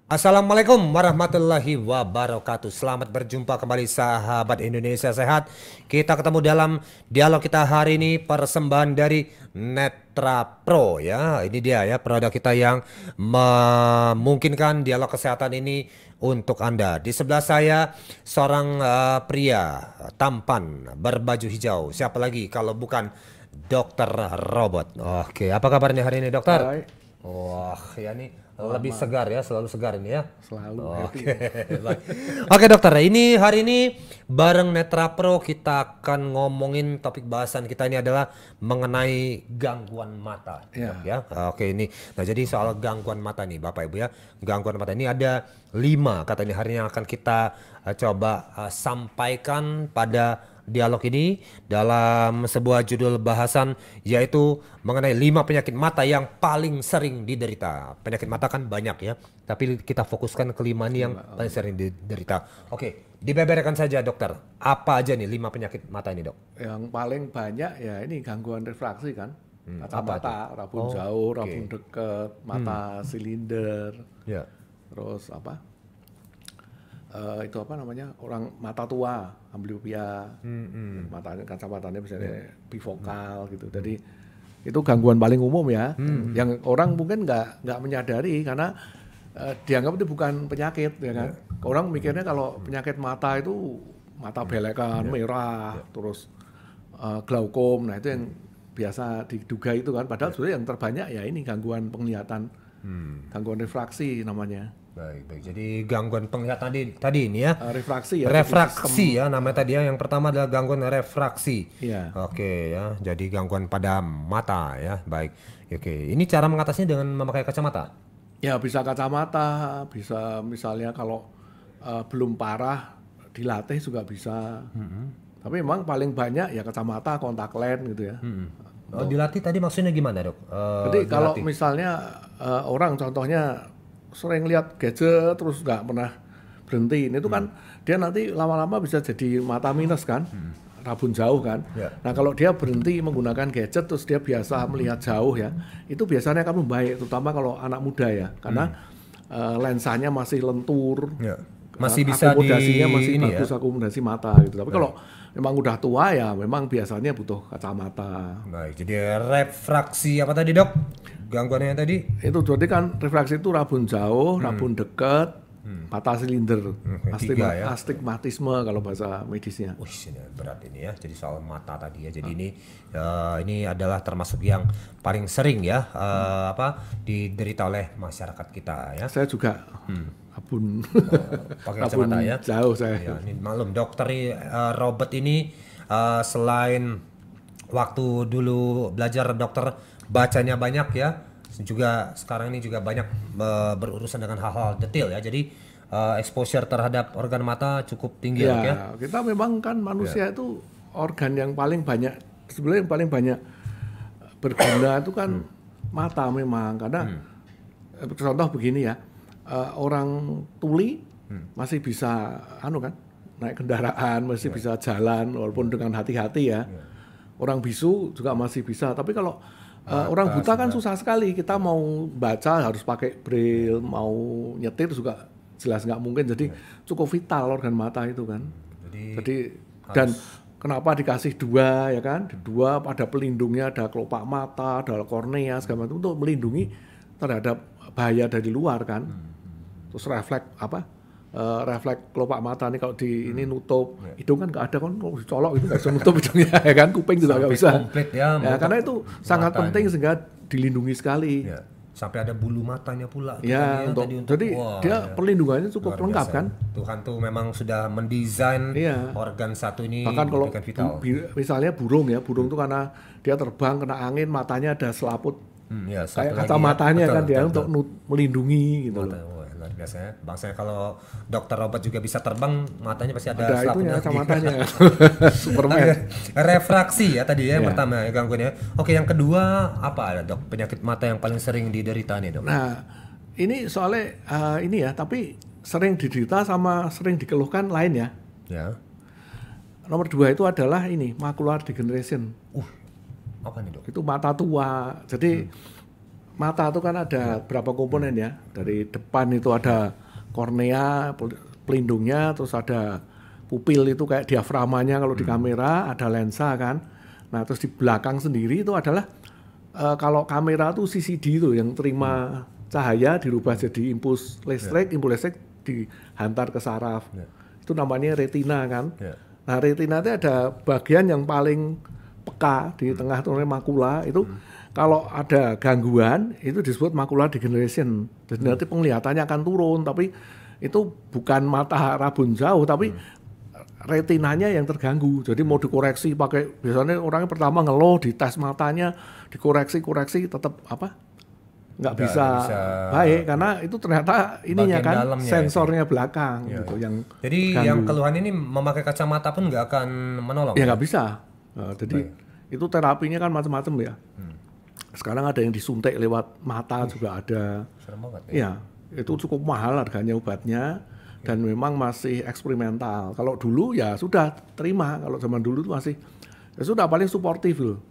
Assalamualaikum warahmatullahi wabarakatuh. Selamat berjumpa kembali sahabat Indonesia Sehat. Kita ketemu dalam dialog kita hari ini, persembahan dari Netra Pro ya. Ini dia ya, produk kita yang memungkinkan dialog kesehatan ini untuk Anda. Di sebelah saya seorang pria tampan berbaju hijau. Siapa lagi kalau bukan Dokter Robot. Oke, apa kabarnya hari ini, dokter? Hai, Wah, ya nih lebih segar ya, selalu segar ini ya. selalu Oke, happy. baik. Oke dokter, ini hari ini bareng Netra Pro kita akan ngomongin topik bahasan kita ini adalah mengenai gangguan mata, Ya. dok ya. Oke ini, nah jadi soal gangguan mata nih Bapak Ibu ya, gangguan mata ini ada 5 katanya hari ini yang akan kita coba sampaikan pada dialog ini dalam sebuah judul bahasan yaitu mengenai 5 penyakit mata yang paling sering diderita. Penyakit mata kan banyak ya, tapi kita fokuskan ke 5 ini yang paling sering diderita. Oke, dibeberkan saja dokter. Apa aja nih 5 penyakit mata ini, dok? Yang paling banyak ya ini gangguan refraksi kan, apa kacamata, rabun Oh, jauh, oke. rabun dekat, mata silinder, Ya. terus apa? Itu apa namanya? Orang mata tua, amblyopia, matanya kacamatanya misalnya bifokal gitu. Jadi itu gangguan paling umum ya, yang orang mungkin nggak menyadari karena dianggap itu bukan penyakit ya kan. Orang mikirnya kalau penyakit mata itu mata belekan, merah, terus glaukom. Nah itu yang biasa diduga itu kan. Padahal sebenarnya yang terbanyak ya ini gangguan penglihatan, gangguan refraksi namanya. Baik, baik. Jadi gangguan penglihatan tadi ini ya. Refraksi ya. Refraksi ya namanya tadi ya. Yang pertama adalah gangguan refraksi. Iya. Oke ya. Jadi gangguan pada mata ya. Baik. Oke. Ini cara mengatasinya dengan memakai kacamata. Ya bisa kacamata, bisa misalnya kalau belum parah dilatih juga bisa. Tapi memang paling banyak ya kacamata, kontak lens gitu ya. Oh, dilatih tadi maksudnya gimana, dok? Jadi kalau Dilatih. misalnya orang contohnya sering lihat gadget terus nggak pernah berhenti, itu kan dia nanti lama-lama bisa jadi mata minus kan, rabun jauh kan. Ya. Nah kalau dia berhenti menggunakan gadget terus dia biasa melihat jauh ya, itu biasanya akan membaik, terutama kalau anak muda ya, karena lensanya masih lentur, Ya. Masih bisa akomodasinya masih ini bagus, ya. akomodasi mata gitu. Tapi kalau memang udah tua ya memang biasanya butuh kacamata. Baik. Jadi refraksi apa tadi, dok? Gangguannya yang tadi? Itu jadi kan refraksi itu rabun jauh, rabun dekat, mata silinder, tiga ya. astigmatisme kalau bahasa medisnya. Wih, ini berat ini ya. Jadi soal mata tadi ya. Jadi ini adalah termasuk yang paling sering ya diderita oleh masyarakat kita ya. Saya juga rabun, Pakai rabun kacamata ya. jauh saya. Ya, ini maklum dokter Robert ini selain waktu dulu belajar dokter bacanya banyak ya, juga sekarang ini juga banyak berurusan dengan hal-hal detail ya. Jadi exposure terhadap organ mata cukup tinggi ya, dok ya. Ya, kita memang kan manusia itu organ yang paling banyak, sebenarnya yang paling banyak berguna itu kan mata memang, karena contoh begini ya, orang tuli masih bisa kan naik kendaraan, masih bisa jalan walaupun dengan hati-hati ya. Orang bisu juga masih bisa, tapi kalau orang buta kan susah sekali. Kita mau baca harus pakai braille, mau nyetir juga jelas nggak mungkin. Jadi cukup vital organ mata itu kan. Jadi dan kenapa dikasih 2 ya kan? 2 pada pelindungnya, ada kelopak mata, ada kornea segala macam untuk melindungi terhadap bahaya dari luar kan. Terus refleks kelopak mata nih kalau di ini nutup, hidung kan nggak ada kan, kalau dicolok itu nggak bisa nutup hidungnya ya kan, kuping juga nggak bisa. Komplit ya. Ya, karena itu sangat matanya. penting sehingga dilindungi sekali. Ya. Sampai ada bulu matanya pula. Ya, jadi wah, dia ya. perlindungannya cukup Luar lengkap biasa. kan. Tuhan tuh memang sudah mendesain Iya. organ satu ini Bahkan kalau memberikan vital. misalnya burung tuh karena dia terbang kena angin matanya ada selaput Ya, satu kayak lagi kacamatanya ya. kan Betul, dia betul, untuk melindungi gitu Mata, loh. wah, luar biasa ya. Bangsanya kalau dokter Robert juga bisa terbang, matanya pasti ada Ada selaputnya. itunya kacamatanya. Superman. Refraksi ya tadi ya, yang Ya. pertama ya gangguannya. Oke, yang kedua apa ada, dok? Penyakit mata yang paling sering diderita nih, dok? Nah, ini soalnya ini ya, tapi sering diderita sama sering dikeluhkan lain ya. Ya. Nomor 2 itu adalah ini macular degeneration. Apa nih, dok? Itu mata tua. Jadi mata itu kan ada berapa komponen ya. Dari depan itu ada kornea, pelindungnya, terus ada pupil itu kayak diaframanya kalau di kamera, ada lensa kan. Nah terus di belakang sendiri itu adalah kalau kamera tuh CCD itu yang terima cahaya dirubah jadi impuls listrik dihantar ke saraf. Itu namanya retina kan. Nah retina itu ada bagian yang paling peka di tengah itu namanya makula. Itu kalau ada gangguan itu disebut macular degeneration. Jadi nanti penglihatannya akan turun, tapi itu bukan mata rabun jauh, tapi retinanya yang terganggu. Jadi mau dikoreksi pakai, biasanya orangnya pertama ngeluh, dites matanya, dikoreksi tetap nggak bisa baik karena itu ternyata ininya kan sensornya itu belakang gitu yang jadi terganggu. Yang keluhan ini memakai kacamata pun nggak akan menolong ya nggak bisa. Jadi itu terapinya kan macam-macam ya. Sekarang ada yang disuntik lewat mata juga ada. Serem banget ya. Itu cukup mahal harganya obatnya dan memang masih eksperimental. Kalau dulu ya sudah terima, kalau zaman dulu itu masih ya sudah paling suportif loh.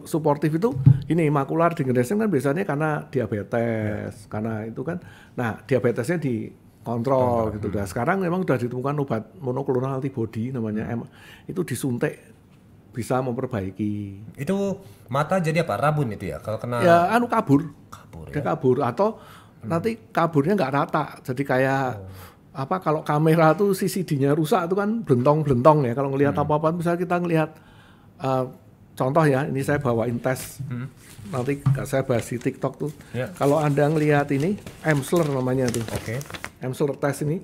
Suportif itu ini macular degeneration kan biasanya karena diabetes, karena itu kan. Nah, diabetesnya dikontrol gitu. Nah, sekarang memang sudah ditemukan obat monoklonal antibody namanya itu disuntik bisa memperbaiki. Itu mata jadi apa? Rabun itu ya? Kalau kena ya kabur. Ya? Dia kabur atau nanti kaburnya nggak rata. Jadi kayak kalau kamera tuh CCD-nya rusak itu kan blentong-blentong ya. Kalau ngelihat apa-apa misalnya kita ngelihat contoh ya, ini saya bawain tes. Nanti saya bahas di TikTok tuh. Kalau Anda ngelihat ini, Emsler namanya tuh. Emsler test ini.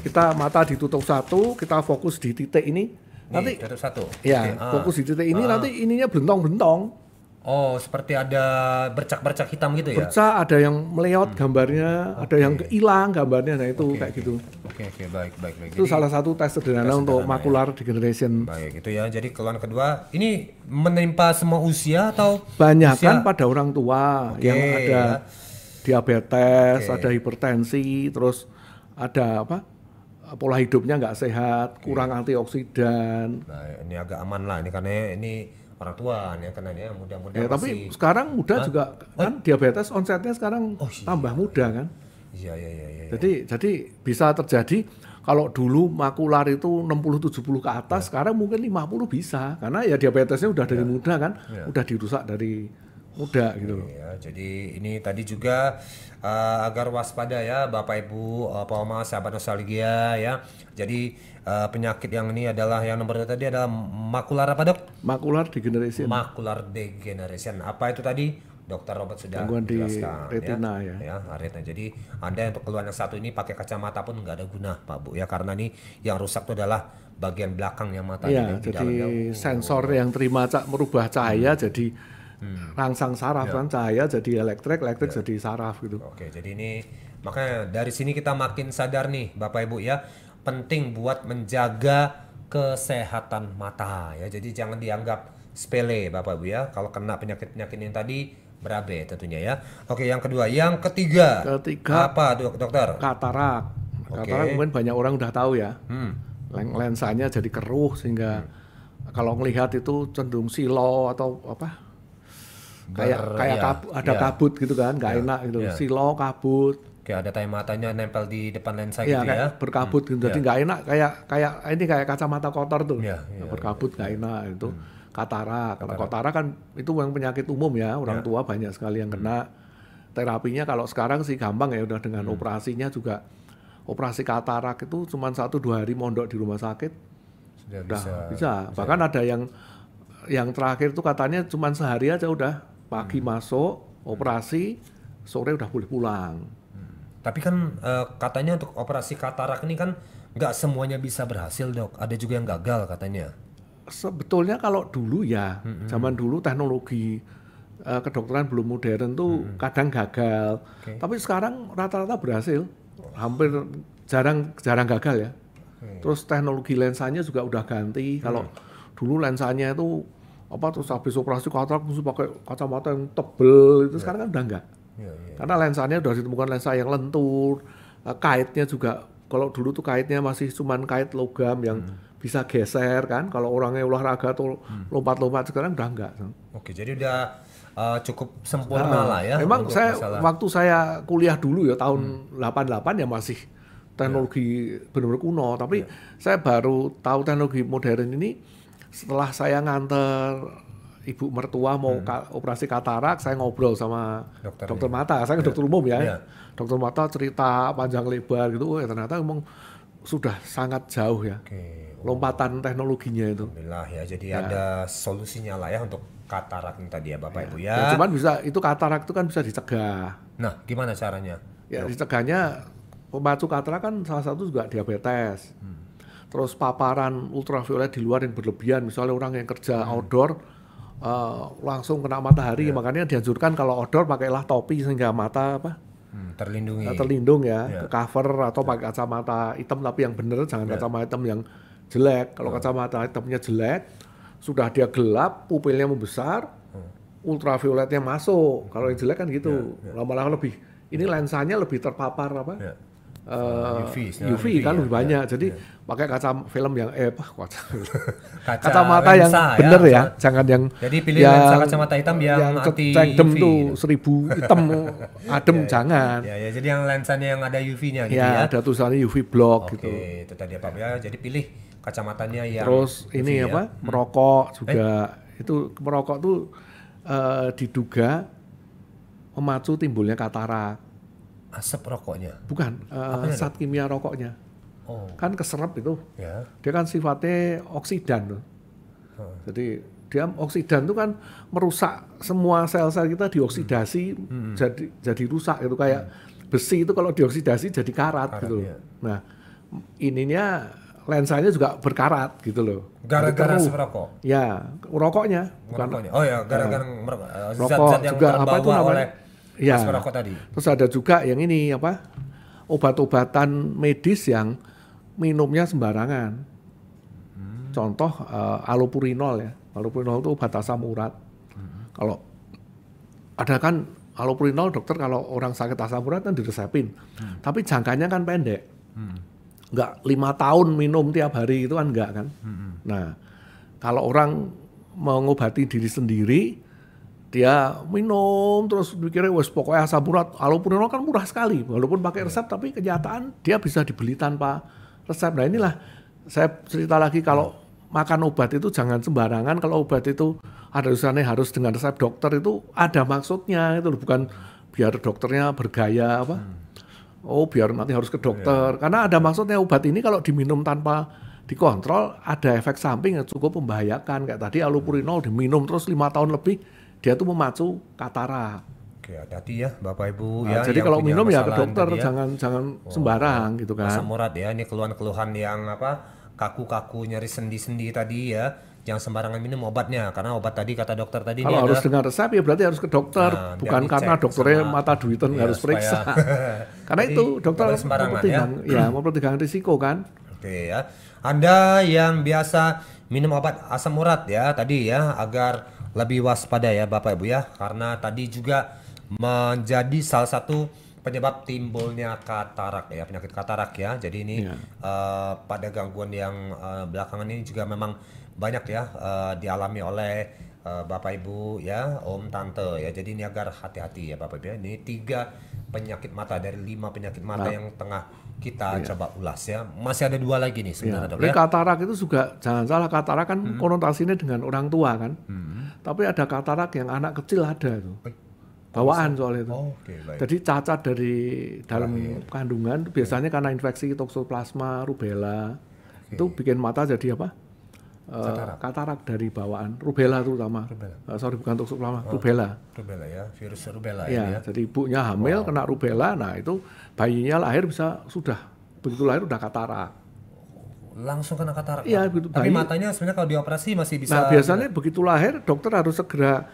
Kita mata ditutup satu, kita fokus di titik ini. Nanti tutup satu. Ya, fokus di titik ini nanti ininya blentong-blentong. Oh, seperti ada bercak-bercak hitam gitu ya? Bercak, ada yang meleot gambarnya, ada yang hilang gambarnya, nah itu kayak gitu. Baik. Itu jadi, salah satu tes sederhana untuk macular degeneration. Baik, itu ya. Jadi keluhan kedua, ini menimpa semua usia atau? Banyak kan pada orang tua yang ada diabetes, ada hipertensi, terus ada pola hidupnya nggak sehat, kurang antioksidan. Nah, ini agak aman lah, ini karena ini orang tua ya karena dia muda-muda tapi sekarang muda juga kan diabetes onsetnya sekarang tambah muda kan. Iya. Jadi bisa terjadi kalau dulu makular itu 60-70 ke atas, sekarang mungkin 50 bisa karena ya diabetesnya udah dari muda kan, udah dirusak dari muda gitu loh. Jadi ini tadi juga agar waspada ya Bapak Ibu, Pak Oma, sahabat nostalgia ya. Jadi penyakit yang ini adalah yang nomor tadi adalah makular apa dok? Macular degeneration. Macular degeneration. Apa itu tadi? Dokter Robert sudah menjelaskan. Retina retina. Jadi Anda untuk keluhan yang satu ini pakai kacamata pun nggak ada guna Pak Bu ya karena ini yang rusak itu adalah bagian belakang yang mata. Jadi sensor yang terima merubah cahaya jadi rangsang saraf kan, cahaya jadi elektrik jadi saraf gitu. Jadi ini makanya dari sini kita makin sadar nih Bapak Ibu ya. Penting buat menjaga kesehatan mata ya. Jadi jangan dianggap sepele Bapak Ibu ya. Kalau kena penyakit-penyakit ini tadi berabe tentunya ya. Yang kedua, yang ketiga apa dokter? Katarak. Katarak mungkin banyak orang udah tahu ya. Lensanya jadi keruh sehingga kalau melihat itu cenderung silo atau kayak ada kabut gitu kan, nggak enak gitu. Silo, kabut. Kayak ada tahi matanya nempel di depan lensa gitu ya. Berkabut gitu. Jadi nggak enak kayak kacamata kotor tuh. Berkabut nggak enak itu. Katarak. Kalau katarak kan itu yang penyakit umum ya, orang tua banyak sekali yang kena. Terapinya kalau sekarang sih gampang ya, udah dengan operasinya juga. Operasi katarak itu cuma 1-2 hari mondok di rumah sakit. Sudah bisa. Bahkan ada yang terakhir itu katanya cuma sehari aja udah. Pagi masuk, operasi, sore udah boleh pulang. Tapi kan katanya untuk operasi katarak ini kan nggak semuanya bisa berhasil dok. Ada juga yang gagal katanya. Sebetulnya kalau dulu ya, zaman dulu teknologi kedokteran belum modern tuh kadang gagal. Tapi sekarang rata-rata berhasil, hampir jarang gagal ya. Terus teknologi lensanya juga udah ganti. Kalau dulu lensanya itu terus habis operasi katarak mesti pakai kacamata yang tebel itu sekarang kan udah enggak. Karena lensanya udah ditemukan lensa yang lentur, kaitnya juga kalau dulu tuh kaitnya masih cuman kait logam yang bisa geser kan, kalau orangnya olahraga tuh lompat-lompat, sekarang udah enggak. Jadi udah cukup sempurna lah ya. Memang untuk saya masalah. waktu saya kuliah dulu ya tahun 88 ya masih teknologi benar-benar kuno. Tapi saya baru tahu teknologi modern ini setelah saya nganter ibu mertua mau operasi katarak, saya ngobrol sama dokter mata. Saya dokter umum ya. Dokter mata cerita panjang lebar gitu. Ternyata memang sudah sangat jauh ya. Lompatan teknologinya itu. Alhamdulillah ya. Jadi ada solusinya lah ya untuk katarak ini tadi ya Bapak Ibu ya. Ya, cuman bisa itu katarak itu kan bisa dicegah. Nah, gimana caranya? Ya dicegahnya pemacu katarak kan salah satu juga diabetes. Terus paparan ultraviolet di luar yang berlebihan, misalnya orang yang kerja outdoor langsung kena matahari, makanya dianjurkan kalau outdoor pakailah topi sehingga mata terlindung ya, ke cover atau pakai kacamata hitam tapi yang benar, jangan kacamata hitam yang jelek. Kalau kacamata hitamnya jelek, sudah dia gelap, pupilnya membesar, ultravioletnya masuk. Kalau yang jelek kan gitu, lama-lama lebih. Ini lensanya lebih terpapar UV kan lebih banyak. Jadi pakai film yang kacamata yang bener ya, jangan yang. Jadi pilih lensa kacamata hitam yang anti cengdem UV tuh 1000 hitam adem jangan. Ya, jadi yang lensanya yang ada UV-nya gitu ya. Ada tulisannya UV block gitu. Oke, itu tadi Pak ya. Jadi pilih kacamatanya yang terus UV, ini merokok juga. Itu merokok tuh diduga memacu timbulnya katarak. Asap rokoknya? Bukan, zat kimia rokoknya. Kan keserap itu. Dia kan sifatnya oksidan tuh. Jadi dia oksidan itu kan merusak semua sel-sel kita, dioksidasi jadi rusak gitu. Kayak besi itu kalau dioksidasi jadi karat gitu. Nah, ininya lensanya juga berkarat gitu loh. Gara-gara asap rokok? Ya, rokoknya. Bukan. Oh ya, gara-gara zat-zat yang juga terbawa oleh asap rokok tadi. Terus ada juga yang ini obat-obatan medis yang minumnya sembarangan. Contoh allopurinol ya. Allopurinol itu obat asam urat. Kalau ada kan allopurinol dokter kalau orang sakit asam urat kan diresepin. Tapi jangkanya kan pendek. Enggak 5 tahun minum tiap hari itu kan enggak kan. Nah, kalau orang mengobati diri sendiri, dia minum terus mikirnya wes pokoknya asam urat, allopurinol kan murah sekali walaupun pakai resep, tapi kenyataan dia bisa dibeli tanpa resep. Nah inilah saya cerita lagi, kalau makan obat itu jangan sembarangan. Kalau obat itu ada tulisannya harus dengan resep dokter, itu ada maksudnya itu, bukan biar dokternya bergaya biar nanti harus ke dokter. Karena ada maksudnya. Obat ini kalau diminum tanpa dikontrol ada efek samping yang cukup membahayakan. Kayak tadi allopurinol diminum terus 5 tahun lebih, dia tuh memacu katarak. Oke, hati-hati ya Bapak Ibu ya. Jadi kalau minum ya ke dokter, jangan sembarang gitu kan. Asam urat ya, ini keluhan-keluhan yang kaku-kaku, nyeri sendi-sendi tadi ya. Jangan sembarangan minum obatnya, karena obat tadi kata dokter tadi kalau harus dengan resep ya berarti harus ke dokter, bukan karena dokternya mata duitan harus periksa. Karena itu dokter mempertimbangkan risiko kan. Oke ya. Anda yang biasa minum obat asam urat ya tadi ya, agar lebih waspada ya Bapak Ibu ya, karena tadi juga menjadi salah satu penyebab timbulnya katarak ya, penyakit katarak ya. Jadi ini pada gangguan yang belakangan ini juga memang banyak ya dialami oleh Bapak Ibu ya, Om Tante ya. Jadi ini agar hati-hati ya Bapak Ibu ya. Ini 3 penyakit mata dari 5 penyakit mata yang tengah kita coba ulas ya. Masih ada 2 lagi nih sebenarnya dok ya. Katarak itu juga jangan salah, katarak kan konotasinya dengan orang tua kan. Tapi ada katarak yang anak kecil ada itu. Bawaan soal itu. Jadi cacat dari dalam kandungan biasanya karena infeksi toksoplasma rubella. Itu bikin mata jadi katarak dari bawaan, rubella terutama. Bukan toksoplasma, rubella. Rubella ya, virus rubella ya. Jadi ibunya hamil kena rubella, nah itu bayinya lahir begitu lahir udah katarak. Langsung kena katarak. Iya, tapi matanya sebenarnya kalau dioperasi masih bisa. Nah, biasanya begitu lahir dokter harus segera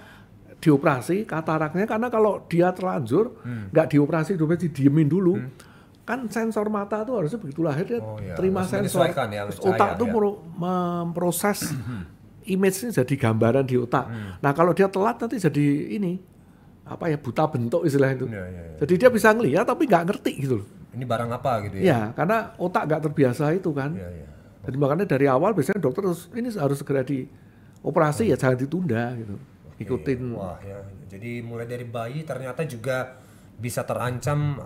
dioperasi kataraknya, karena kalau dia terlanjur nggak dioperasi, didiemin dulu. Kan sensor mata tuh harusnya begitu lahir dia terima sensor. Otak tuh memproses image-nya jadi gambaran di otak. Nah kalau dia telat nanti jadi ini buta bentuk istilah itu. Jadi dia bisa ngelihat tapi nggak ngerti gitu loh. Ini barang apa gitu ya? Iya, karena otak nggak terbiasa itu kan. Jadi makanya dari awal biasanya dokter ini harus segera dioperasi ya, jangan ditunda gitu. ikutin. Wah ya, jadi mulai dari bayi ternyata juga bisa terancam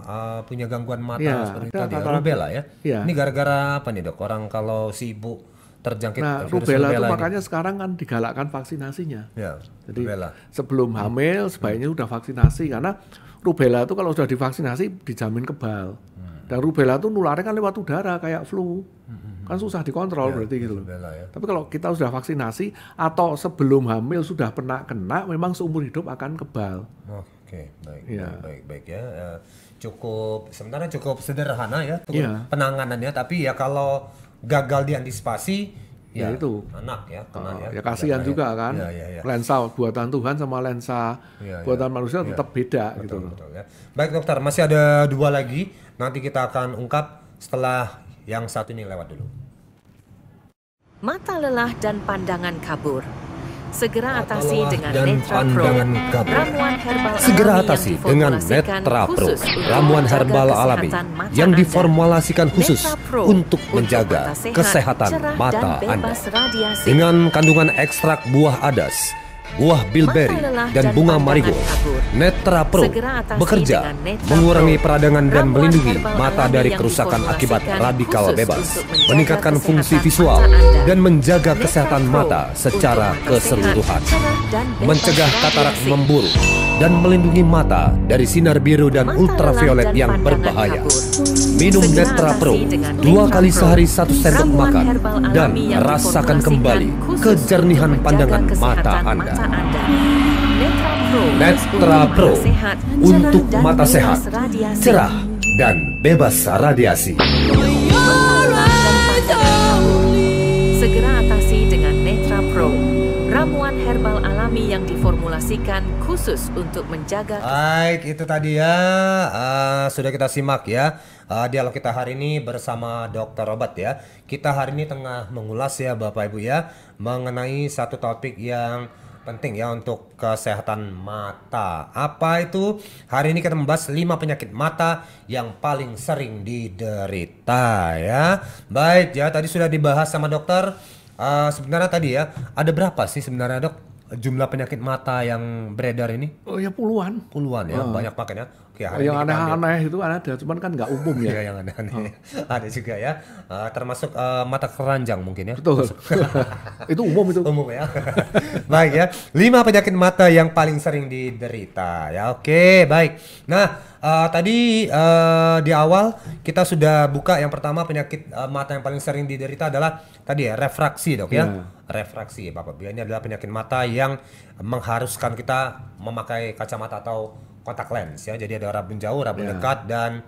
punya gangguan mata Ya, seperti ada tadi ya, katarak. rubella ya. Ya. Ini gara-gara apa nih dok? Orang kalau si ibu terjangkit Nah, virus rubella itu rubella ini. makanya sekarang kan digalakkan vaksinasinya. Ya, Jadi rubella. sebelum hamil sebaiknya sudah vaksinasi karena rubella itu kalau sudah divaksinasi dijamin kebal. Dan rubella itu nularnya kan lewat udara kayak flu. Kan susah dikontrol berarti gitu loh. Rubella ya. Tapi kalau kita sudah vaksinasi atau sebelum hamil sudah pernah kena, memang seumur hidup akan kebal. Oke, baik, Iya. baik ya. Sebenarnya cukup sederhana ya untuk Iya. penanganannya, tapi ya kalau gagal diantisipasi, Ya itu. anak ya, kena ya. Ya kasihan Kena juga kan. Ya. Lensa buatan Tuhan sama lensa Iya, buatan manusia tetap beda gitu loh. Betul ya. Baik dokter, masih ada 2 lagi. Nanti kita akan ungkap setelah yang satu ini lewat dulu. Mata lelah dan pandangan kabur. Segera Mata atasi lelah dengan dan Netra Pro, pandangan kabur. ramuan herbal Segera alami atasi yang dengan diformulasikan Netra Pro, khusus untuk ramuan menjaga herbal alami kesehatan mata yang Anda. diformulasikan khusus Netra Pro untuk menjaga mata sehat, kesehatan cerah, mata dan Anda. bebas radiasi. Dengan kandungan ekstrak buah adas, buah bilberry, Mata lelah dan dan bunga pandangan marigold, kabur. Netra Pro Segera atasi bekerja dengan Netra mengurangi Pro, peradangan dan ramuan melindungi herbal mata alami dari yang kerusakan akibat diformulasikan radikal khusus bebas, untuk menjaga meningkatkan fungsi kesehatan visual, mata Anda. dan menjaga Netra kesehatan Pro mata secara untuk mata keseluruhan. sehat, cerah, dan bebas Mencegah katarak radiasi. memburuk dan melindungi mata dari sinar biru dan Mata ultraviolet lelah dan yang pandangan berbahaya. kabur. Minum Segera Netra atasi Pro dengan 2 Netra kali Pro, sehari 1 sendok ramuan makan herbal alami dan yang rasakan diformulasikan kembali khusus kejernihan untuk pandangan menjaga mata kesehatan Anda. Netra Pro, Netra untuk Pro mata sehat, untuk cerah, dan mata bebas sehat, radiasi. cerah, dan bebas radiasi. Segera atasi dengan Netra Pro, ramuan herbal alami yang diformulasikan khusus untuk menjaga Baik, itu tadi ya. Sudah kita simak ya dialog kita hari ini bersama Dr. Robert ya. Kita hari ini tengah mengulas ya Bapak Ibu ya mengenai satu topik yang penting ya untuk kesehatan mata. Apa itu? Hari ini kita membahas 5 penyakit mata yang paling sering diderita ya. Baik ya, tadi sudah dibahas sama dokter. Sebenarnya tadi ya, ada berapa sih sebenarnya dok jumlah penyakit mata yang beredar ini? Oh ya puluhan. Puluhan ya, banyak makanya. Oke, hari Yang ini kita ambil. aneh-aneh itu ada, cuman kan nggak umum ya. Iya, yang aneh-aneh. Ada juga ya. Termasuk mata keranjang mungkin ya. Betul. Itu umum itu. Umum ya. Baik ya. 5 penyakit mata yang paling sering diderita ya. Oke, baik. Nah, tadi di awal kita sudah buka yang pertama penyakit mata yang paling sering diderita adalah tadi ya refraksi dok ya. Ya. Refraksi Bapak. Ini adalah penyakit mata yang mengharuskan kita memakai kacamata atau kontak lens ya. Jadi ada rabun jauh, rabun Ya. dekat dan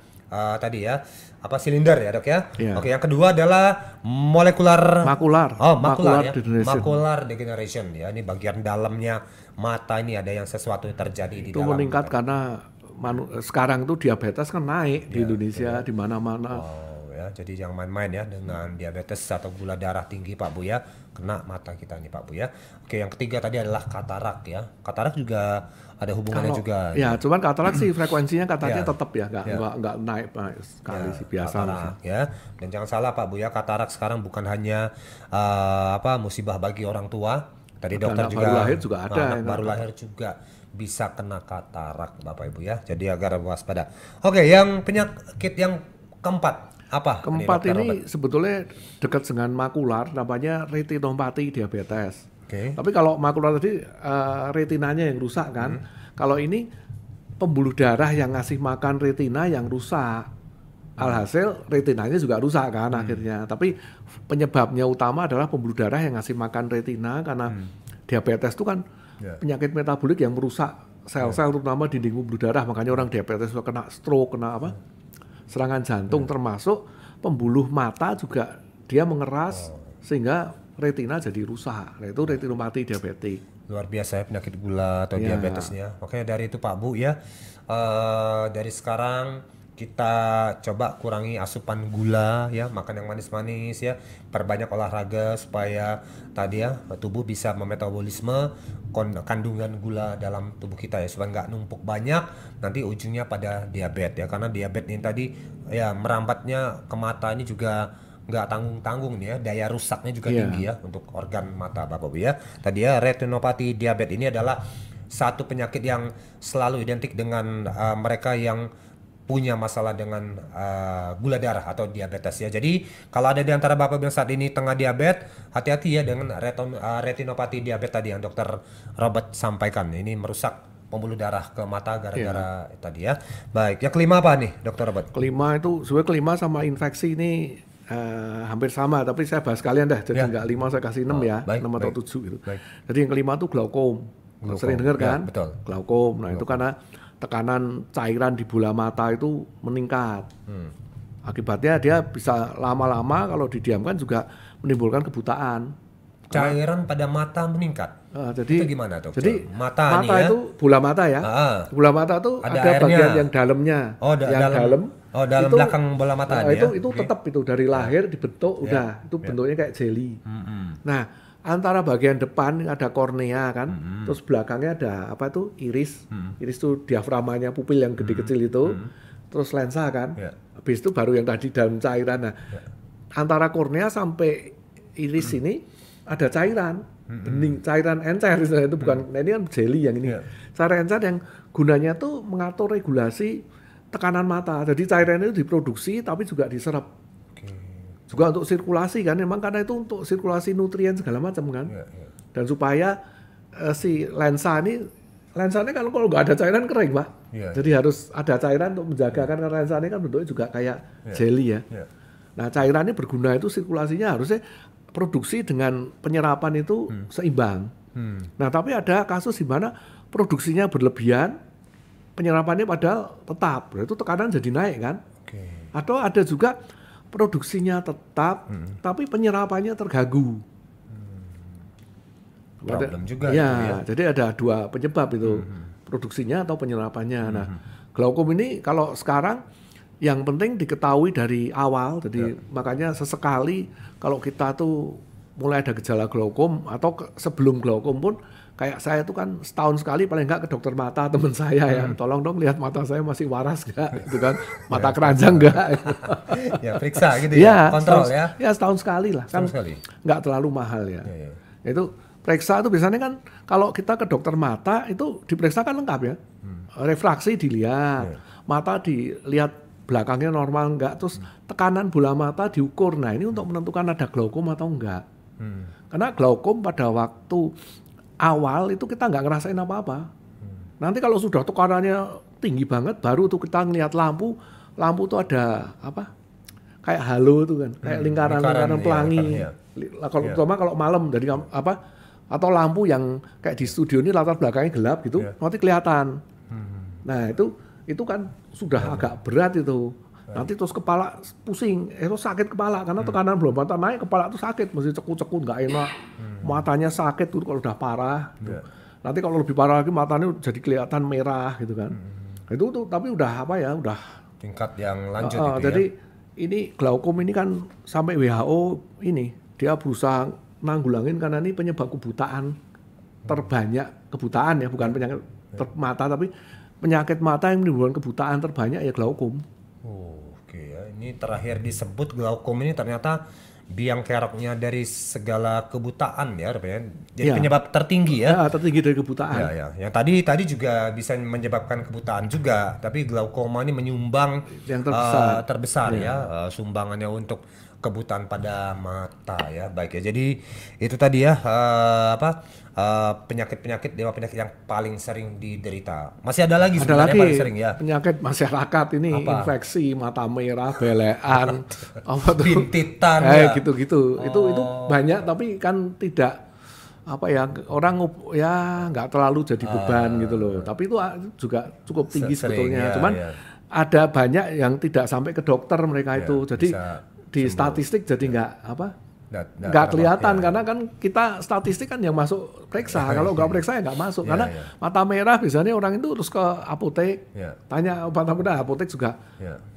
tadi ya apa silinder ya dok ya. Ya. Oke, yang kedua adalah molekular Makular. Oh, makular ya. degeneration. Macular degeneration ya. Ini bagian dalamnya mata ini ada yang sesuatu yang terjadi di Itu dalam. meningkat karena sekarang tuh diabetes kan naik di Indonesia di mana-mana. Oh ya, jadi jangan main-main ya dengan diabetes atau gula darah tinggi Pak Bu ya. Kena mata kita nih Pak Bu ya. Oke, yang ketiga tadi adalah katarak ya. Katarak juga ada hubungannya juga. Ya, cuman katarak sih frekuensinya katanya Ya. tetap ya, Ya. nggak naik sekali sih biasa. Katarak ya. Dan jangan salah Pak Bu ya, katarak sekarang bukan hanya musibah bagi orang tua. Tadi dokter Anak juga baru lahir juga ada anak yang baru katarak. lahir juga bisa kena katarak Bapak Ibu ya. Jadi agar waspada. Oke, yang penyakit yang keempat apa? Keempat Dokter ini Robert? sebetulnya dekat dengan makular, namanya retinopati diabetes. Oke. Tapi kalau makular tadi retinanya yang rusak kan. Kalau ini pembuluh darah yang ngasih makan retina yang rusak. Alhasil retinanya juga rusak kan akhirnya. Tapi penyebabnya utama adalah pembuluh darah yang ngasih makan retina karena diabetes itu kan Ya. penyakit metabolik yang merusak sel-sel terutama dinding pembuluh darah. Makanya orang diabetes suka kena stroke, kena apa? Serangan jantung termasuk pembuluh mata juga dia mengeras sehingga retina jadi rusak. Nah, itu retinopati diabetik. Luar biasa ya penyakit gula atau Ya. diabetesnya. Makanya dari itu Pak Bu ya, dari sekarang kita coba kurangi asupan gula ya, makan yang manis-manis ya, perbanyak olahraga supaya tadi ya tubuh bisa memetabolisme kandungan gula dalam tubuh kita ya, supaya nggak numpuk banyak nanti ujungnya pada diabetes ya, karena diabetes ini tadi ya merambatnya ke mata ini juga nggak tanggung-tanggung nih ya, daya rusaknya juga Iya. tinggi ya untuk organ mata Bapak Ibu ya. Tadi ya retinopati diabetes ini adalah satu penyakit yang selalu identik dengan mereka yang punya masalah dengan gula darah atau diabetes ya. Jadi kalau ada di antara Bapak Ibu yang saat ini tengah diabetes, hati-hati ya dengan retinopati diabetes tadi yang Dokter Robert sampaikan. Ini merusak pembuluh darah ke mata gara-gara tadi ya. Baik, yang kelima apa nih Dokter Robert? Kelima itu sebenarnya kelima sama infeksi ini hampir sama, tapi saya bahas kalian dah. Jadi nggak 5, saya kasih 6 ya, baik, 6 atau baik. 7 gitu. Baik. Jadi yang kelima itu glaukom. Sering dengar ya, kan? betul. Glaukom. Nah, itu karena tekanan cairan di bola mata itu meningkat. Akibatnya dia bisa lama-lama kalau didiamkan juga menimbulkan kebutaan. Cairan pada mata meningkat. Jadi Itu gimana Dok? Jadi mata nih ya. itu bola mata ya. Bola mata itu Ada ada airnya. bagian yang dalamnya. Oh, yang dalam. Oh, dalam itu, belakang bola mata nih ya. Itu tetap itu dari lahir dibentuk udah. Itu bentuknya kayak jelly. Nah, antara bagian depan ada kornea kan, terus belakangnya ada apa itu iris. Iris itu diaframanya pupil yang gede kecil itu. Terus lensa kan. Habis itu baru yang tadi dalam cairan. Nah, antara kornea sampai iris ini ada cairan bening, cairan encer itu bukan. Nah, ini kan jelly yang ini. Cairan encer yang gunanya tuh mengatur regulasi tekanan mata. Jadi cairan itu diproduksi tapi juga diserap. Juga untuk sirkulasi kan, memang karena itu untuk sirkulasi nutrien segala macam kan. Dan supaya si lensanya kalau nggak ada cairan kering Pak. Jadi harus ada cairan untuk menjaga kan, karena lensa ini kan bentuknya juga kayak jelly ya. Nah, cairan ini berguna itu sirkulasinya harusnya produksi dengan penyerapan itu seimbang. Nah, tapi ada kasus di mana produksinya berlebihan, penyerapannya padahal tetap, berarti tekanan jadi naik kan. Atau ada juga produksinya tetap, tapi penyerapannya terganggu. Problem juga ya, itu ya. jadi ada dua penyebab itu, produksinya atau penyerapannya. Nah, glaukom ini kalau sekarang yang penting diketahui dari awal, jadi makanya sesekali kalau kita tuh mulai ada gejala glaukom atau sebelum glaukom pun, kayak saya tuh kan setahun sekali paling nggak ke dokter mata teman saya ya, tolong dong lihat mata saya masih waras nggak, gitu kan, mata keranjang nggak. Ya periksa gitu ya, kontrol setahun, ya. Ya setahun sekali lah, kan nggak terlalu mahal ya. Itu periksa itu biasanya kan kalau kita ke dokter mata itu diperiksa kan lengkap ya, refraksi dilihat, mata dilihat belakangnya normal enggak, terus tekanan bola mata diukur. Nah, ini untuk menentukan ada glaukom atau enggak. Karena glaukom pada waktu awal itu kita nggak ngerasain apa-apa. Nanti kalau sudah tekanannya tinggi banget, baru tuh kita ngelihat lampu tuh ada apa? Kayak halo tuh kan, kayak lingkaran pelangi. Kalau terutama kalau malam dari apa? Atau lampu yang kayak di studio ini latar belakangnya gelap gitu, nanti kelihatan. Nah, itu kan sudah agak berat itu. Nanti terus kepala pusing, itu sakit kepala karena tekanan bola mata naik, kepala itu sakit, mesti cekut-cekut nggak enak, matanya sakit tuh kalau udah parah. Gitu. Nanti kalau lebih parah lagi matanya jadi kelihatan merah gitu kan. Itu tuh tapi udah apa ya, udah tingkat yang lanjut itu jadi ini glaukom ini kan sampai WHO ini dia berusaha nanggulangin karena ini penyebab kebutaan terbanyak, kebutaan ya, bukan penyakit mata tapi penyakit mata yang menimbulkan kebutaan terbanyak ya glaukom. Oke ya. Ini terakhir disebut glaukom ini ternyata biang keroknya dari segala kebutaan ya, jadi penyebab tertinggi ya. Tertinggi dari kebutaan. Ya. Yang tadi juga bisa menyebabkan kebutaan juga, tapi glaukoma ini menyumbang yang terbesar ya, sumbangannya untuk kebutaan pada mata ya. Baik ya. Jadi itu tadi ya penyakit-penyakit yang paling sering diderita. Masih ada lagi sebenarnya paling sering ya. Penyakit masyarakat ini infeksi mata merah, belean, apa tuh? Bintitan gitu-gitu. Itu banyak tapi kan tidak apa ya, orang ya nggak terlalu jadi beban gitu loh. Tapi itu juga cukup tinggi sebetulnya. Cuman ada banyak yang tidak sampai ke dokter mereka itu. Jadi di statistik jadi nggak kelihatan karena kan kita statistik kan yang masuk periksa. Kalau nggak periksa ya nggak masuk karena mata merah biasanya orang itu terus ke apotek tanya obat apa, apotek juga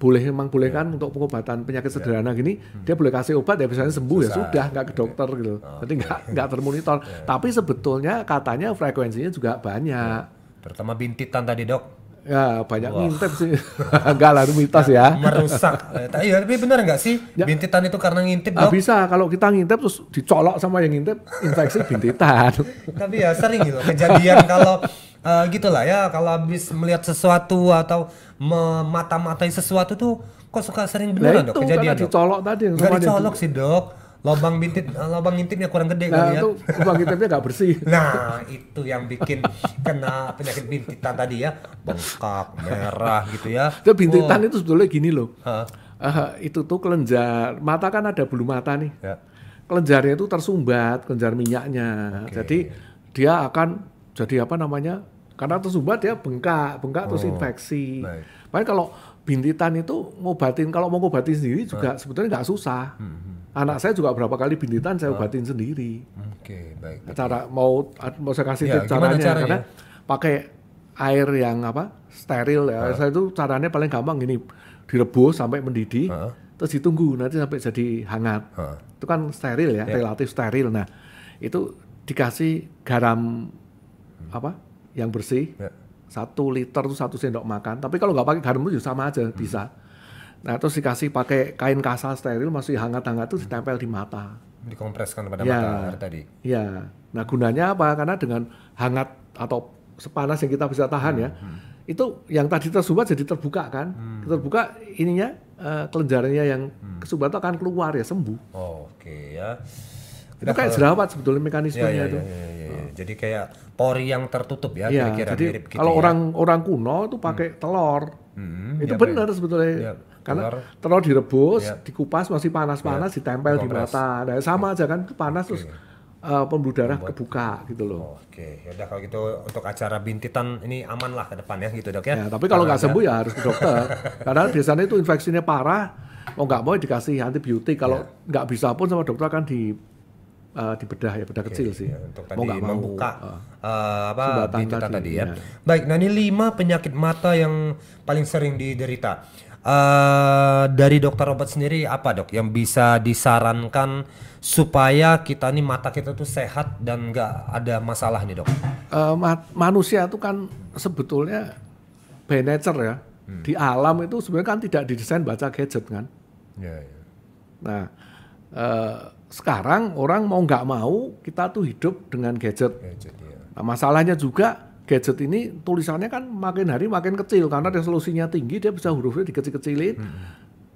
boleh kan untuk pengobatan penyakit sederhana gini dia boleh kasih obat ya biasanya sembuh ya sudah, nggak ke dokter gitu. Jadi nggak termonitor. Tapi sebetulnya katanya frekuensinya juga banyak. Terutama bintitan tadi Dok. Ya banyak ngintip sih. Enggak lah, itu mitos ya. Merusak. Tapi benar nggak sih bintitan itu karena ngintip, Dok? Bisa, kalau kita ngintip terus dicolok sama yang ngintip, infeksi bintitan. Tapi ya sering gitu kejadian kalau gitulah ya, kalau habis melihat sesuatu atau memata-matai sesuatu tuh kok suka sering beneran, Dok, kejadian, Dok? Dicolok tadi yang Nggak sama dicolok sih, Dok. Lubang ngintipnya kurang gede kali ya. Itu lubang ngintipnya nggak bersih. Nah, itu yang bikin kena penyakit bintitan tadi ya, bengkak, merah gitu ya. Itu bintitan itu sebetulnya gini loh. Hah? Itu tuh kelenjar mata, kan ada bulu mata nih. Ya. Kelenjarnya itu tersumbat, kelenjar minyaknya. Jadi dia akan jadi apa namanya? Karena tersumbat dia bengkak terus infeksi. Baik. Makanya kalau bintitan itu kalau mau ngobatin sendiri juga sebetulnya nggak susah. Anak saya juga berapa kali bintitan saya obatin sendiri. Oke, baik. Cara mau saya kasih Ya, tips gimana caranya, caranya? karena pakai air yang steril ya. Saya itu caranya paling gampang gini, direbus sampai mendidih, terus ditunggu nanti sampai jadi hangat. Itu kan steril ya, relatif steril. Nah, itu dikasih garam yang bersih. 1 liter itu 1 sendok makan. Tapi kalau nggak pakai garam itu sama aja bisa. Nah, terus dikasih pakai kain kasal steril masih hangat-hangat itu ditempel di mata. Dikompreskan pada mata air tadi. Ya. Nah, gunanya apa? Karena dengan hangat atau sepanas yang kita bisa tahan ya, itu yang tadi tersumbat jadi terbuka kan. Terbuka ininya kelenjarnya yang kesumbat itu akan keluar ya, sembuh. Oke ya. Itu kayak jerawat sebetulnya mekanismenya itu. Ya. Jadi kayak pori yang tertutup ya, Ya, kira-kira jadi mirip gitu kalau ya. orang kuno itu pakai telur. Itu ya, benar sebetulnya. Ya, Karena telur direbus, Ya. dikupas masih panas-panas, ditempel di Dikompres. mata. Nah, sama aja kan, panas terus pembuluh darah kebuka gitu loh. Oke, yaudah kalau gitu untuk acara bintitan ini aman lah ke depan ya gitu, Dok ya. Ya, tapi kalau nggak sembuh ya harus ke dokter. Karena biasanya itu infeksinya parah, mau nggak mau dikasih antibiotik. Kalau nggak bisa pun sama dokter kan dibedah ya, bedah kecil sih. Ya, untuk Mau tadi nggak mau. membuka sumbatan bintitan tadi ya. ya. Baik, nah ini 5 penyakit mata yang paling sering diderita. Dari dokter obat sendiri apa, Dok, yang bisa disarankan supaya kita nih mata kita tuh sehat dan nggak ada masalah nih, Dok? Manusia itu kan sebetulnya by nature ya, di alam itu sebenarnya kan tidak didesain baca gadget kan. Ya. Nah, sekarang orang mau nggak mau kita tuh hidup dengan gadget. Gadget ya. Nah, masalahnya juga gadget ini tulisannya kan makin hari makin kecil karena resolusinya tinggi, dia bisa hurufnya dikecil-kecilin.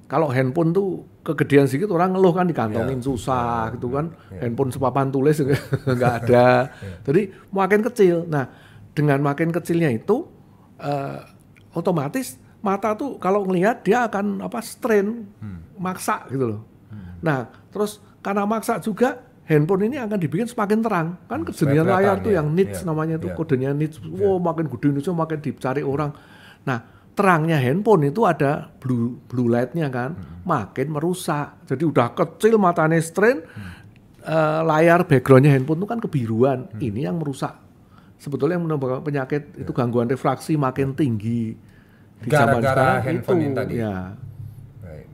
Kalau handphone tuh kegedean sedikit orang ngeluh kan, dikantongin susah gitu kan. Handphone sepapan tulis nggak ada. Jadi makin kecil. Nah, dengan makin kecilnya itu otomatis mata tuh kalau ngelihat dia akan strain, maksa gitu loh. Nah, terus karena maksa juga handphone ini akan dibikin semakin terang. Kan kesenian layar tuh yang nits namanya tuh, kodenya nits. Wow, makin gede nitsnya makin dicari orang. Nah, terangnya handphone itu ada blue light-nya kan, makin merusak. Jadi udah kecil matanya strain, layar background-nya handphone itu kan kebiruan. Ini yang merusak. Sebetulnya yang menyebabkan penyakit itu gangguan refraksi makin tinggi. Di zaman Gara-gara sekarang handphone itu, yang tadi. ya. Baik.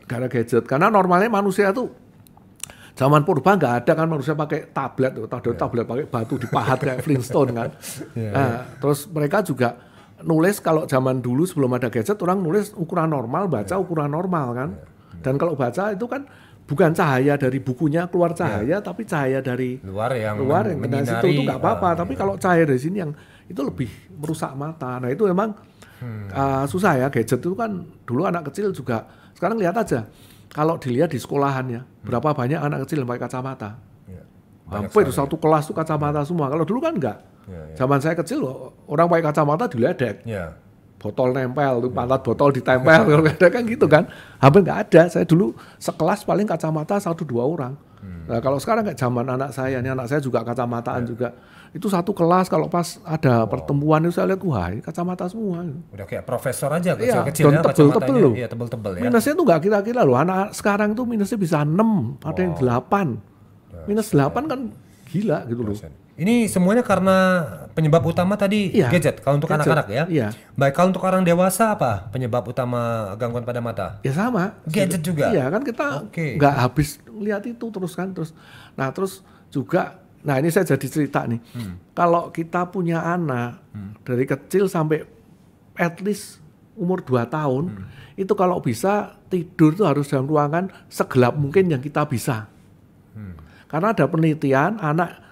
Karena gadget. Karena normalnya manusia tuh zaman purba nggak ada kan manusia pakai tablet, tablet pakai batu dipahat kayak Flintstone kan. Terus mereka juga nulis, kalau zaman dulu sebelum ada gadget orang nulis ukuran normal, baca ukuran normal kan. Dan kalau baca itu kan bukan cahaya dari bukunya keluar cahaya, tapi cahaya dari luar yang kena situ itu nggak apa-apa. Tapi kalau cahaya dari sini yang itu lebih merusak mata. Nah itu memang susah ya, gadget itu kan dulu anak kecil juga. Sekarang lihat aja. Kalau dilihat di sekolahan ya, berapa banyak anak kecil yang pakai kacamata. Hampir satu kelas tuh kacamata semua. Kalau dulu kan enggak. Zaman saya kecil orang pakai kacamata diledek. Botol nempel, tuh pantat botol ditempel. Kalau ada kan gitu kan. Hampir enggak ada. Saya dulu sekelas paling kacamata 1-2 orang. Nah kalau sekarang kayak zaman anak saya, nih anak saya juga kacamataan juga. Itu satu kelas kalau pas ada pertemuan itu saya lihat, wah kacamata semua. Udah kayak profesor aja kecil ya, tebel-tebel loh. Iya, tebel-tebel ya. Minusnya tuh nggak kira-kira loh, anak sekarang tuh minusnya bisa 6, ada yang 8. Minus 8 kan gila gitu loh. Ini semuanya karena penyebab utama tadi gadget, kalau untuk anak-anak ya. Iya. Baik, kalau untuk orang dewasa apa penyebab utama gangguan pada mata? Ya sama. Gadget juga? Iya kan kita nggak habis lihat itu terus kan. Terus juga, nah ini saya jadi cerita nih. Kalau kita punya anak dari kecil sampai at least umur 2 tahun, itu kalau bisa tidur itu harus dalam ruangan segelap mungkin yang kita bisa. Karena ada penelitian anak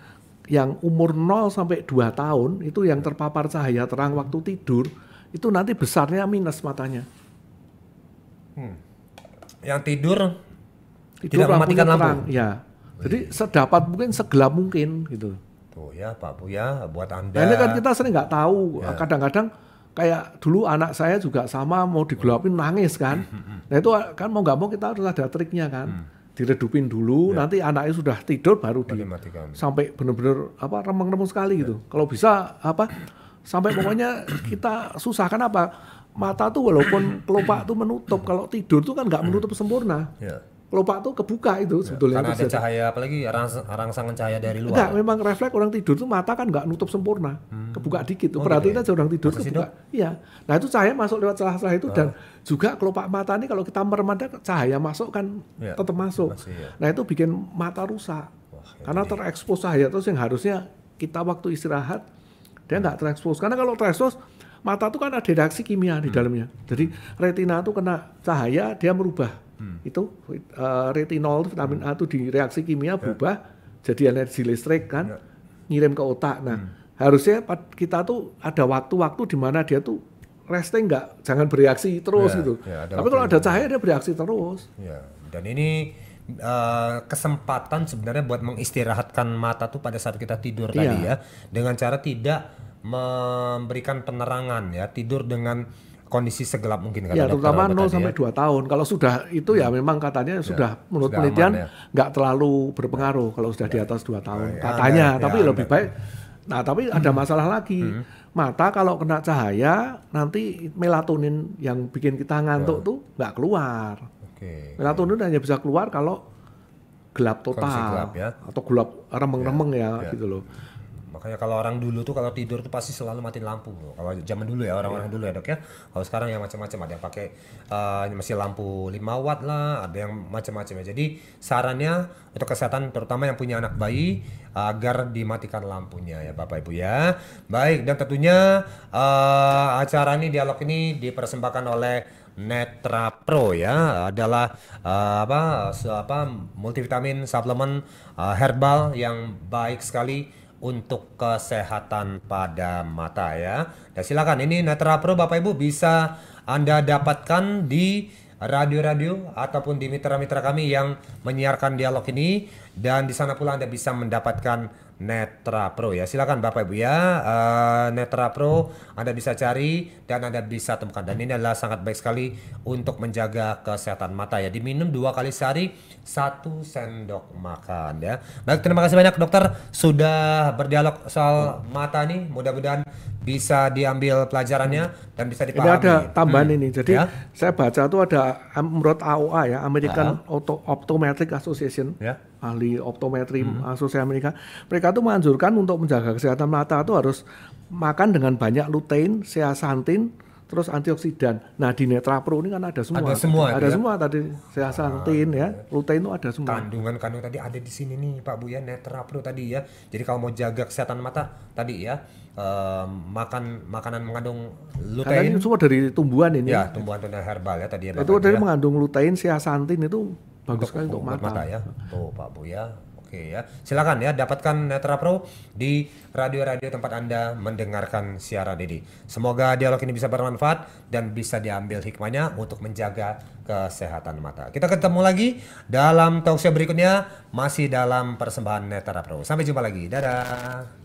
yang umur 0 sampai 2 tahun itu yang terpapar cahaya terang waktu tidur, itu nanti besarnya minus matanya. Yang tidur Tidur tidak mematikan lampu. terang, ya. Jadi sedapat mungkin segelap mungkin gitu. Tuh ya Pak Buya, buat Anda. Nah ini kan kita sering nggak tahu. Kadang-kadang kayak dulu anak saya juga sama mau digelapin nangis kan. Nah itu kan mau nggak mau kita harus ada triknya kan. Diredupin dulu, nanti anaknya sudah tidur baru dimatikan. Sampai benar-benar remeng-remeng sekali gitu. Kalau bisa sampai pokoknya kita susah kan mata tuh walaupun kelopak tuh menutup, kalau tidur tuh kan nggak menutup sempurna. Kelopak tuh kebuka itu sebetulnya. Karena ada cahaya, apalagi rangsangan cahaya dari luar. Enggak, memang refleks orang tidur tuh mata kan nggak nutup sempurna, kebuka dikit. Perhatiin aja orang tidur kebuka. Iya. Nah itu cahaya masuk lewat celah-celah itu dan juga kelopak mata ini kalau kita merem ada cahaya masuk kan tetap masuk. Nah itu bikin mata rusak. Karena terekspos cahaya terus yang harusnya kita waktu istirahat dia nggak terekspos. Karena kalau terekspos mata tuh kan ada reaksi kimia di dalamnya. Jadi retina tuh kena cahaya dia merubah. Itu retinol vitamin A itu di reaksi kimia berubah jadi energi listrik kan ngirim ke otak. Nah harusnya kita tuh ada waktu-waktu di mana dia tuh resting jangan bereaksi terus gitu. Tapi kalau ada cahaya dia bereaksi terus. Dan ini kesempatan sebenarnya buat mengistirahatkan mata tuh pada saat kita tidur tadi ya, dengan cara tidak memberikan penerangan ya, tidur dengan kondisi segelap mungkin kata dokter. Terutama 0 sampai 2 tahun. Kalau sudah itu ya memang katanya sudah menurut penelitian nggak terlalu berpengaruh kalau sudah di atas 2 tahun. Katanya, tapi lebih baik. Nah, tapi ada masalah lagi. Mata kalau kena cahaya nanti melatonin yang bikin kita ngantuk tuh nggak keluar. Melatonin hanya bisa keluar kalau gelap total atau gelap remeng-remeng gitu loh. Makanya kalau orang dulu tuh kalau tidur tuh pasti selalu matiin lampu. Kalau zaman dulu ya orang-orang dulu ya dok ya. Kalau sekarang yang macam-macam, ada yang pakai masih lampu 5 watt lah, ada yang macam-macam ya. Jadi sarannya untuk kesehatan terutama yang punya anak bayi agar dimatikan lampunya ya Bapak Ibu ya. Baik, dan tentunya acara ini, dialog ini dipersembahkan oleh Netra Pro ya, adalah multivitamin suplemen herbal yang baik sekali untuk kesehatan pada mata ya. Dan silakan, ini Netra Pro Bapak Ibu bisa Anda dapatkan di radio-radio ataupun di mitra-mitra kami yang menyiarkan dialog ini, dan di sana pula Anda bisa mendapatkan Netra Pro ya. Silakan Bapak Ibu ya, Netra Pro Anda bisa cari dan Anda bisa temukan, dan ini adalah sangat baik sekali untuk menjaga kesehatan mata ya. Diminum 2 kali sehari, 1 sendok makan ya. Baik, terima kasih banyak dokter sudah berdialog soal mata nih. Mudah-mudahan bisa diambil pelajarannya dan bisa dipahami. Ini ada tambahan ini. Jadi saya baca tuh ada menurut AOA ya, American Optometric Association, ahli optometri asosiasi Amerika. Mereka tuh menganjurkan untuk menjaga kesehatan mata tuh harus makan dengan banyak lutein, zeaxanthin, terus antioksidan. Nah di Netra Pro ini kan ada semua. Ada semua tadi, zeaxanthin ya, lutein itu ada semua. Kandungan tadi ada di sini nih Pak Bu ya, Netra Pro tadi ya. Jadi kalau mau jaga kesehatan mata tadi ya, makan makanan mengandung lutein. Karena ini semua dari tumbuhan ini. Ya, tumbuhan herbal ya tadi ya. Itu dari mengandung lutein, zeaxanthin itu bagus sekali untuk mata ya. Tuh Pak Bu ya. Oke ya, silakan ya dapatkan Netra Pro di radio-radio tempat Anda mendengarkan siaran ini. Semoga dialog ini bisa bermanfaat dan bisa diambil hikmahnya untuk menjaga kesehatan mata. Kita ketemu lagi dalam talkshow berikutnya, masih dalam persembahan Netra Pro. Sampai jumpa lagi, dadah.